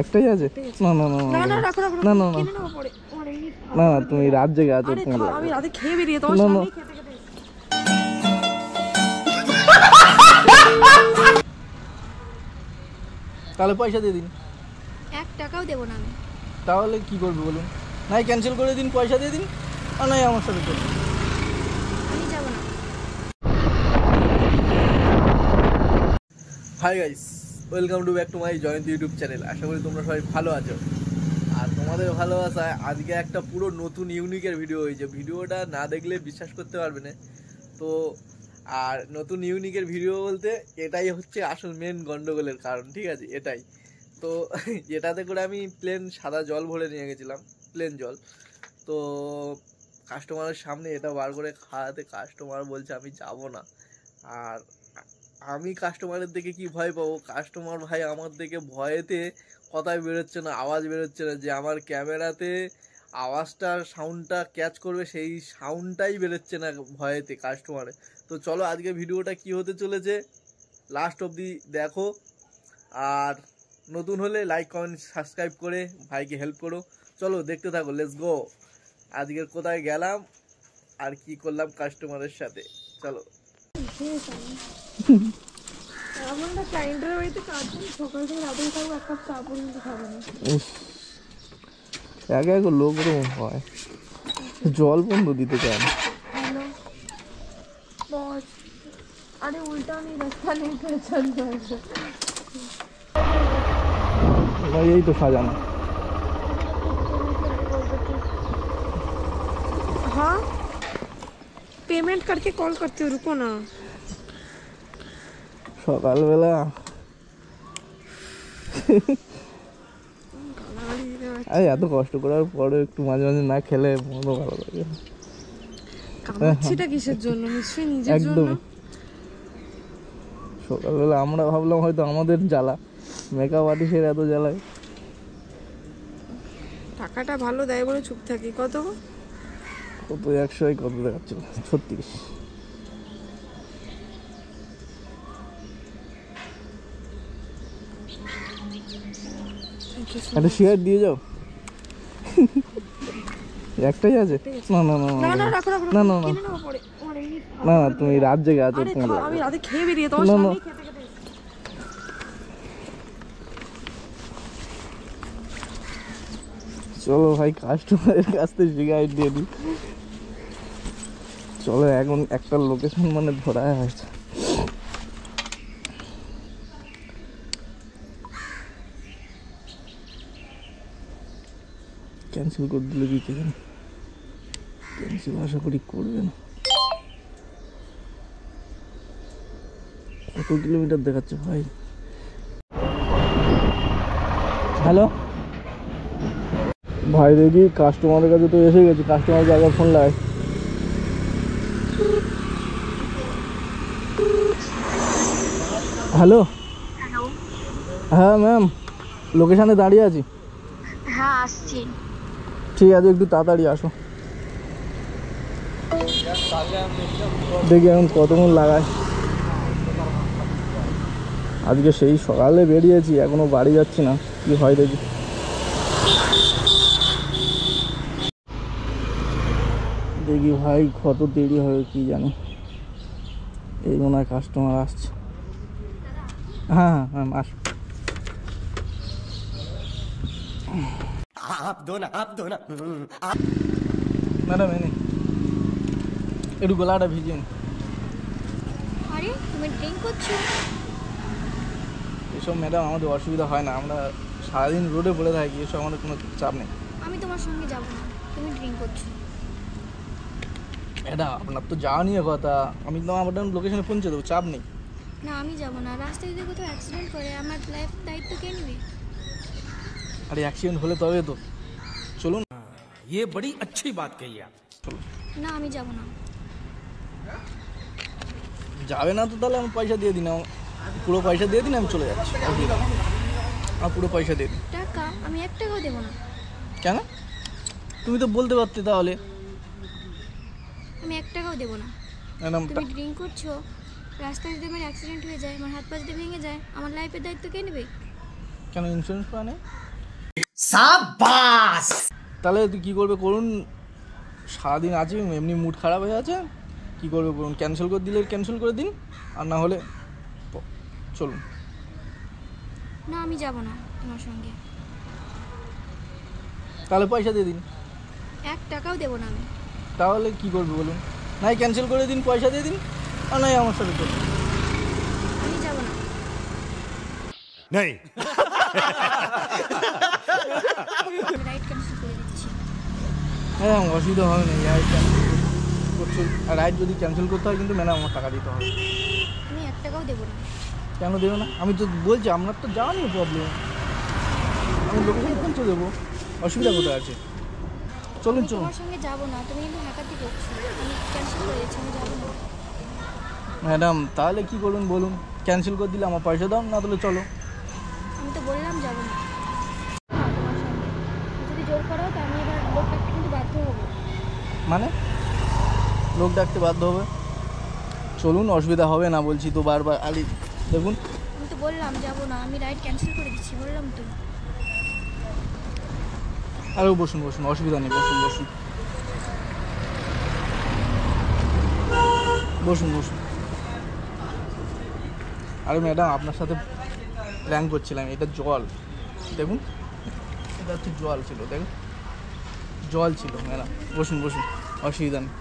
একটাই আছে? না না না না না রাখো রাখো না না না না না, তুমি রাত জেগে আছো। আমি রাতে খেয়ে বেরিয়ে তোমার সামনেই খেতে খেতে। তাহলে পয়সা দিয়ে দিন। 1 টাকাও দেব না আমি। তাহলে কি করবে বলুন? নাই ক্যান্সেল করে দিন, পয়সা দিয়ে দিন, আর নাই আমার সাথে চলুন। আমি যাব না। Hi guys, welcome to back to my Jayanta YouTube channel. আশা করি তোমরা সবাই ভালো আছো। আর তোমাদের ভালোবাসায় আজকে একটা পুরো নতুন ইউনিকের ভিডিও হয়েছে। ভিডিওটা না দেখলে বিশ্বাস করতে পারবে না। তো আর নতুন ইউনিকের ভিডিও বলতে এটাই হচ্ছে আসল মেন গন্ডগোলের কারণ, ঠিক আছে? এটাই তো এটাতে করে আমি প্লেন সাদা জল ভরে নিয়ে গেছিলাম, প্লেন জল। তো কাস্টমারের সামনে এটা বার করে খাওয়াতে কাস্টমার বলছে আমি যাব না। আর আমি কাস্টমারের দিকে কি ভয় পাবো? কাস্টমার ভাই আমার দিকে ভয়েতে কথাই বেরোচ্ছে না, আওয়াজ বেরোচ্ছে না, যে আমার ক্যামেরাতে আওয়াজটা সাউন্ডটা ক্যাচ করবে সেই সাউন্ডটাই বেরোচ্ছে না ভয়েতে কাস্টমারে। তো চলো আজকে ভিডিওটা কি হতে চলেছে লাস্ট অবধি দেখো। আর নতুন হলে লাইক কমেন্ট সাবস্ক্রাইব করে ভাইকে হেল্প করো। চলো দেখতে থাকো, লেটস গো। আজকের কোথায় গেলাম আর কি করলাম কাস্টমারের সাথে, চলো। লোক হয় জল বন্ধ দিতে চায় না। अरे उल्टा नहीं रास्ता नहीं पहचान यही तो साजाना। हाँ पेमेंट करके कॉल करते हो, रुको ना। সকাল বেলা আরে এত কষ্ট করার পরে একটু মাঝে মাঝে না খেলে মনও ভালো লাগে। কামাচ্ছিটা কিসের জন্য? নিশ্চয়ই নিজের জন্য। সকালবেলা আমরা ভাবলাম হয়তো আমাদের জ্বালা, মেকআপ আর্টিস্টের এত জ্বালায়। টাকাটা ভালো দেয় বলে চুপ থাকি। কত কত 100 কত দেখাচ্ছিল? 36। একটা শেয়ার দিয়ে যাও। একটাই আছে? না না না না না রাখো রাখো না না না না না, তুমি রাত জেগে আছো। আমি রাতে খেয়ে বেরিয়ে তোমার সামনেই খেতে খেতে। চলো ভাই কাস্টমারের কাছ থেকে শিকায়ত দিয়ে দিই। চলো এখন একটা লোকেশন মানে ধরা হয়েছে। ক্যান্সেল করে দিলে কি কে জানে? ক্যান্সেল আশা করি করবে না। কত কিলোমিটার দেখাচ্ছে ভাই? হ্যালো ভাই, দেখি কাস্টমারের কাছে তো এসে গেছি। কাস্টমারকে আগে ফোন লাগাই। হ্যালো হ্যাঁ ম্যাম, লোকেশানে দাঁড়িয়ে আছি। হ্যাঁ আসছি। ঠিক আছে, একটু তাড়াতাড়ি আসো। দেখি এখন কতক্ষণ লাগায়। আজকে সেই সকালে বেরিয়েছি, এখনো বাড়ি যাচ্ছি না, কি হয় দেখি। দেখি ভাই কত দেরি হবে কি জানি। এই মনে হয় কাস্টমার আসছে। হ্যাঁ হ্যাঁ ম্যাম আস। ম্যাডাম এনে একটু গলাটা ভিজিয়ে। আরে তুমি ড্রিঙ্ক করছো? এসব ম্যাডাম আমাদের অসুবিধা হয় না, আমরা সারাদিন রোডে পড়ে থাকি, এসব আমাদের কোনো চাপ নেই। আমি তোমার সঙ্গে যাব না, তুমি ড্রিঙ্ক করছো। ম্যাডাম আপনার তো যাওয়া নিয়ে কথা, আমি তো আমার লোকেশনে পৌঁছে দেবো, চাপ নেই। না আমি যাব না। রাস্তায় যদি কোথাও অ্যাক্সিডেন্ট করে আমার লাইফ দায়িত্ব কে নেবে? আরে অ্যাক্সিডেন্ট হলে তবে তো চলুন। ये बड़ी अच्छी बात कही आप। না আমি যাব না। যাবে না তো তাহলে আমি পয়সা দিয়ে দিন, পুরো পয়সা দিয়ে দিন, আমি চলে যাচ্ছি। আমার পুরো পয়সা দিয়ে দিন। টাকা আমি 1 টাকাও দেব না। কেন? তুমি তো বলতে পারতে তাহলে। আমি 1 টাকাও দেব না। ম্যাডাম তুমি ড্রিঙ্ক করছো, রাস্তায় যদি আমার অ্যাক্সিডেন্ট হয়ে যায়, আমার হাত পা যদি ভেঙে যায়, আমার লাইফের দায়িত্ব কে নেবে? কেন ইন্স্যুরেন্স করা নেই? সাবাস! তাহলে তুই কী করবে করুন, সারাদিন আছে এমনি মুড খারাপ হয়ে আছে, কী করবে করুন, ক্যান্সেল করে দিলে ক্যান্সেল করে দিন, আর না হলে চলুন। না আমি যাব না তোমার সঙ্গে, তাহলে পয়সা দিয়ে দিন। 1 টাকাও দেবো না আমি। তাহলে কী করবে বলুন, নাই ক্যান্সেল করে দিন, পয়সা দিয়ে দিন, আর নাই আমার সাথে চলুন। আমি যাব না। नहीं রাইড ক্যান্সেল করে দিচ্ছি। হ্যাঁ অসুবিধা হবে না, রাইড ক্যান্সেল করছো, আর রাইড যদি ক্যান্সেল করতে হয় কিন্তু ম্যাডাম আমার টাকা দিতে হবে। আমি 1 টাকাও দেবো না। কেন দেবো না? আমি তো বলছি আপনার তো যাওয়া নেই প্রবলেম, আমি লোকেশন পৌঁছে দেবো, অসুবিধা কোথায় আছে? চলুন আমি চলুন। তোমার সঙ্গে যাব না, তুমি কিন্তু হ্যাকারটি করছো। আমি ক্যান্সেল করে দিচ্ছি, আমি যাব না। ম্যাডাম তাহলে কী করুন বলুন, ক্যান্সেল করে দিলে আমার পয়সা দাও, না তাহলে চলো। আমি তো বললাম যাব না। তোমার সঙ্গে যদি জোর করো তো আমি এবার লোক ডাকতে কিন্তু বাধ্য হবো। মানে লোক ডাকতে বাধ্য হবে? চলুন, অসুবিধা হবে না বলছি তো বারবার। আলি দেখুন, আমি তো বললাম যাব না, আমি রাইড ক্যান্সেল করে দিচ্ছি, বললাম তো। আরও বসুন বসুন, অসুবিধা নেই, বসুন বসুন বসুন বসুন। আরে ম্যাডাম আপনার সাথে প্ল্যান করছিলাম, এটা জল দেখুন, এটা হচ্ছে জল ছিল, দেখুন জল ছিল ম্যাডাম, বসুন বসুন, অসুবিধা নেই।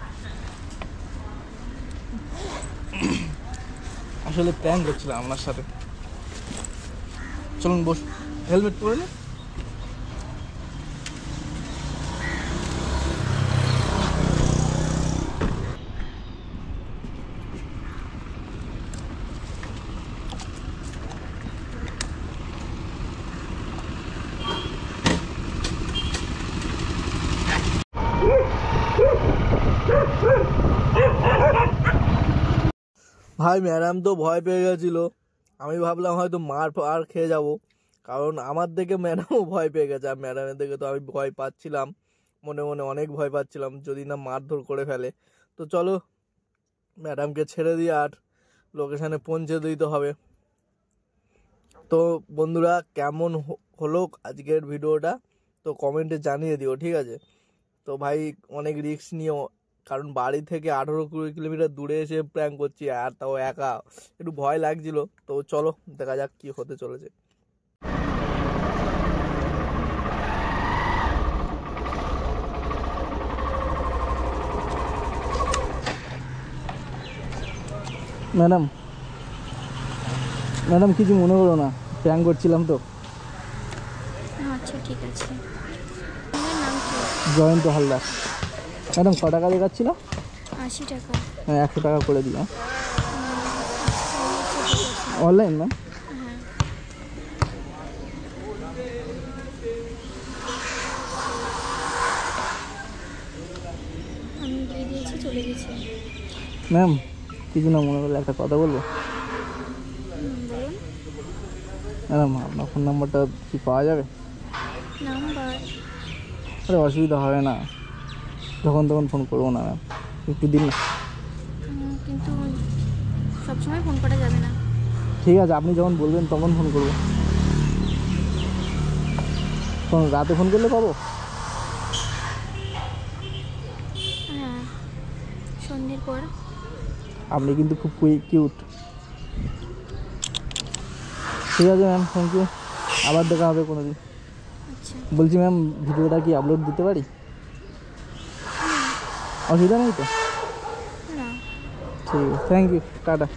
আসলে প্ল্যান করছিলাম আপনার সাথে, চলুন বসুন, হেলমেট পরে নিন। ভাই ম্যাডাম তো ভয় পেয়ে গেছিল, আমি ভাবলাম হয়তো মার আর খেয়ে যাব, কারণ আমার দেখে ম্যাডামও ভয় পেয়ে গেছে, আর ম্যাডামের দেখে তো আমি ভয় পাচ্ছিলাম, মনে মনে অনেক ভয় পাচ্ছিলাম যদি না মারধর করে ফেলে। তো চলো ম্যাডামকে ছেড়ে দিয়ে আর লোকেশানে পৌঁছে দিতে হবে। তো বন্ধুরা কেমন হলো আজকের ভিডিওটা তো কমেন্টে জানিয়ে দিও, ঠিক আছে? তো ভাই অনেক রিস্ক নিও, কারণ বাড়ি থেকে 18-20 কিলোমিটার দূরে এসে প্র্যাঙ্ক করছি, আর তাও একা, একটু ভয় লাগছিল। তো চলো দেখা যাক কি হতে চলেছে। ম্যাডাম ম্যাডাম কিছু মনে করো না, প্র্যাঙ্ক করছিলাম তো। আচ্ছা ঠিক আছে। তোমার নাম কি? জয়ন্ত হালদার। ম্যাডাম ক টাকা দেখাচ্ছিল? 80 টাকা। হ্যাঁ 100 টাকা করে দিই। Online ma'am? হ্যাঁ। আমি দিয়ে দিয়েছি, চলে গেছি। ম্যাম কিছু না মনে করলে একটা কথা বলবো? বলুন। ম্যাডাম আপনার ফোন নাম্বারটা কি পাওয়া যাবে? নাম্বার? আরে অসুবিধা হবে না, যখন তখন ফোন করবো না ম্যাম, একটু দিন না। কিন্তু সবসময় ফোন করা যাবে না। ঠিক আছে, আপনি যখন বলবেন তখন ফোন করবো। ফোন রাতে ফোন করলে পাবো? হ্যাঁ, সন্ধ্যের পর। আপনি কিন্তু খুব কিউট। ঠিক আছে ম্যাম, থ্যাংক ইউ, আবার দেখা হবে কোনো দিন। আচ্ছা। বলছি ম্যাম ভিডিওটা কি আপলোড দিতে পারি? অসুবিধা নেই তো? না। ঠিক আছে, থ্যাংক ইউ, টাটা।